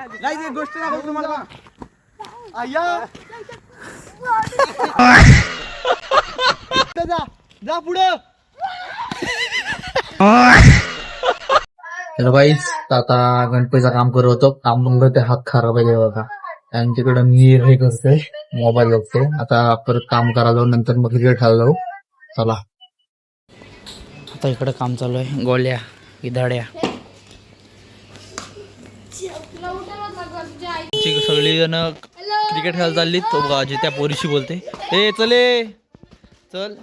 नाही एक गोष्ट दाखवतो तुम्हाला. आया जा जा पुढं. हॅलो गाईस, आता गणपतीचं काम करत होतो. काम बघ ते हात खराब आहे बघा. त्यांच्याकडे मी हे करतोय, मोबाईल बघतोय. आता परत काम करायला नंतर मग क्रिकेट खेळायला जाऊ. चला आता इकडं काम चालू आहे. गोल्या इधाड्या सगळी जण क्रिकेट खेळायला चालली. तो बघा आजी त्या पोरीशी बोलते. ए चले चल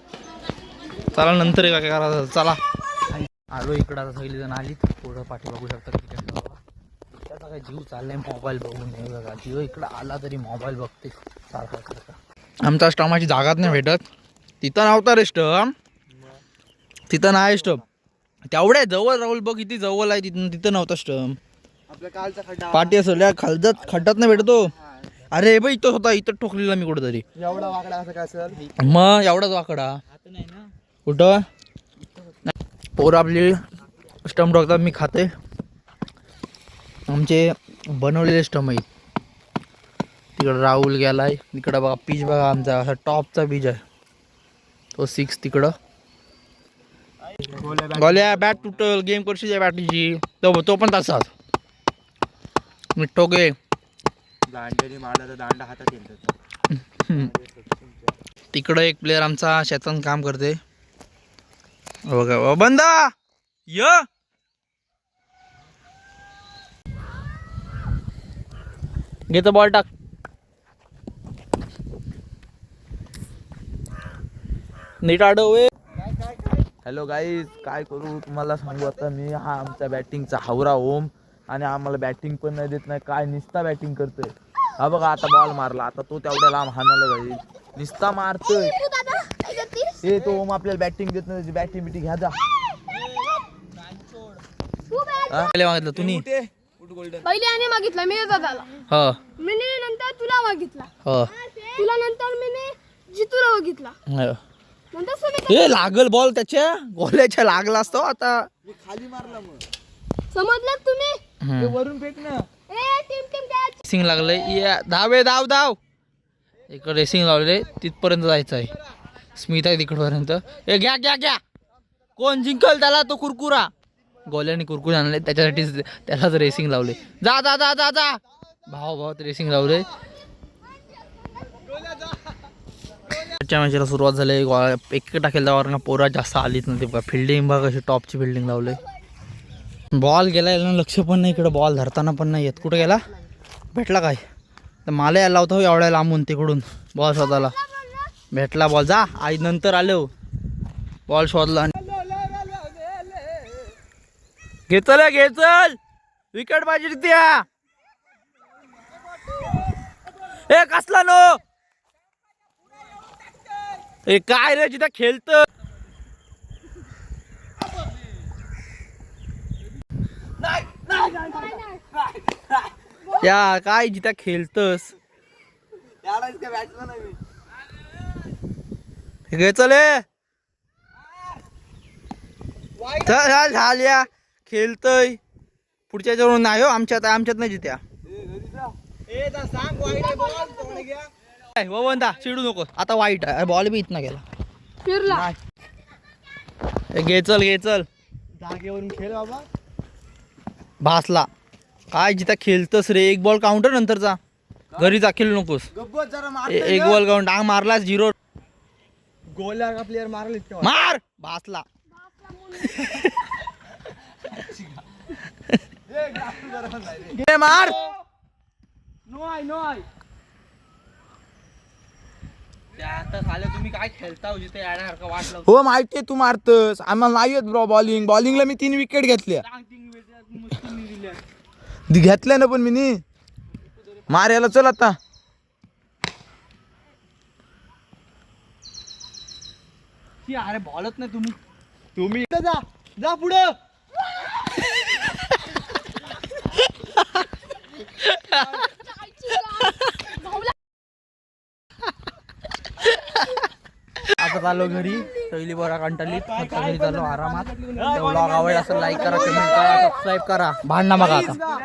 चला नंतर काय करायचं. चला आलो इकडं. आता सगळी जण आली. पुढं पाठी बघू शकता क्रिकेट खेळायला. त्याचा काय जीव चाललाय मोबाईल बघून. हे बघा जीव इकडं आला तरी मोबाईल बघते सारखा सारखा. आमचा स्टमाची जागाच नाही भेटत. तिथं नव्हता रे स्टम. तिथं नाही स्टम. तेवढ्या जवळ राहुल बघ किती जवळ आहे. तिथं नव्हता स्टम. आपल्या कालचा खड्डा पाठी असल्या खालजात खड्डात नाही भेटतो. अरे बाई इथं होता. इथं ठोकलेला मी कुठेतरी. एवढा वाकडा असं काय सर. मग एवढाच वाकडा कुठं. पोरं आपली स्टंप टाकतात. मी खाते. आमचे बनवलेले स्टंप आहे. तिकडं राहुल गेलाय. तिकडं बघा पीच बघा आमचा असा टॉपचा पीच आहे. तो 6 तिकडं. गोल्या बॅट तुटल. गेम करशील बॅटीची. तो पण तसाच मिठ्ठो गे. दांड्याने मारला तर दांडा हातात येतो. तिकडं एक प्लेअर आमचा शेतात काम करते. बघा बंदा य घेतो बॉल टाक. नीट आडवे. हॅलो गाईज, काय करू तुम्हाला सांगू आता मी. हा आमचा बॅटिंगचा हावरा ओम. आणि आम्हाला बॅटिंग पण नाही देत नाही. काय निस्ता बॅटिंग करतोय. हा बघा आता बॉल मारला. आता तो तेवढ्या लांब हाणायला जाईल. निस्ता मारतोय. हे तो ओम आपल्याला बॅटिंग देत नाही. बॅटिंग बिटिंग घ्या जा. मागितलं तुम्ही पहिले आणि मागितला मी दादाला. हो मी नंतर तुला मागितला. हो तुला नंतर मी जितूला मागितला. नंतर सुमित. हे लागल बॉल त्याच्या गोल्याच्या लागला असतो. आता खाली मारला मग. समजलं तुम्ही. वरून फेक ना. ए टीम कॅच. रेसिंग लागलंय. या धावे धाव धाव. इकडे रेसिंग लावले. तिथपर्यंत जायचं आहे. स्मित आहे तिकडपर्यंत. ए घ्या घ्या घ्या. कोण जिंकल त्याला तो कुरकुरा. गोल्याने कुरकुरे आणले त्याच्यासाठी त्यालाच रेसिंग लावले. जा जा जा जा जा. भावात रेसिंग लावले. मॅचला सुरुवात झाली. एक टाकेल त्यावर पोरा जास्त आलीच नव्हती बघा. फिल्डिंग बघा कशी टॉपची फिल्डिंग लावले. बॉल गेला याला लक्ष पण नाही. इकडं बॉल धरताना पण नाही येत. कुठं गेला भेटला काय तर मला यायला होता एवढ्या लांबून तिकडून बॉल शोधायला. भेटला बॉल. जा आई नंतर आलो बॉल शोधला. घे चल घे चल. विकेट पाहिजे त्या. ए कसला नो. ए काय रे जिथं खेळत. या काय जिथं खेळतस. घे चल. झाल्या खेळतय पुढच्या जवळ नाही हो. आमच्यात नाही जित्या. वंदा चिडू नको. आता वाईट आहे. बॉल बी इथनं गेला. फिरला. घे चल घे चल. जागेवरून खेळ बाबा. भासला काय जिथं खेळतस रे. एक बॉल काउंटर नंतरचा. घरी जा खेळू नकोस. गब्बत जरा एक बॉल काउंट. डांग मारलास 0. गोल्या का प्लेअर मारले मार भासला. मार. No I no I. आता झालं तुम्ही काय खेळता जिथे यासारखं वाटलं. हो माहितीये तू मारतस. आम्हाला नाही येत ब्रो बॉलिंग. बॉलिंगला मी 3 विकेट घेतल्या. घेतल्या ना पण मी नी. मार याला चल आता. अरे बॉलच नाही तुम्ही. तुम्ही जा जा पुढं. आता चाललो घरी. पहिली बरा कंटाळली आता घरी चाललो आरामात. ब्लॉग आवडला असेल लाईक करा, कमेंट करा, सबस्क्राईब करा. भांडणा बघा आता.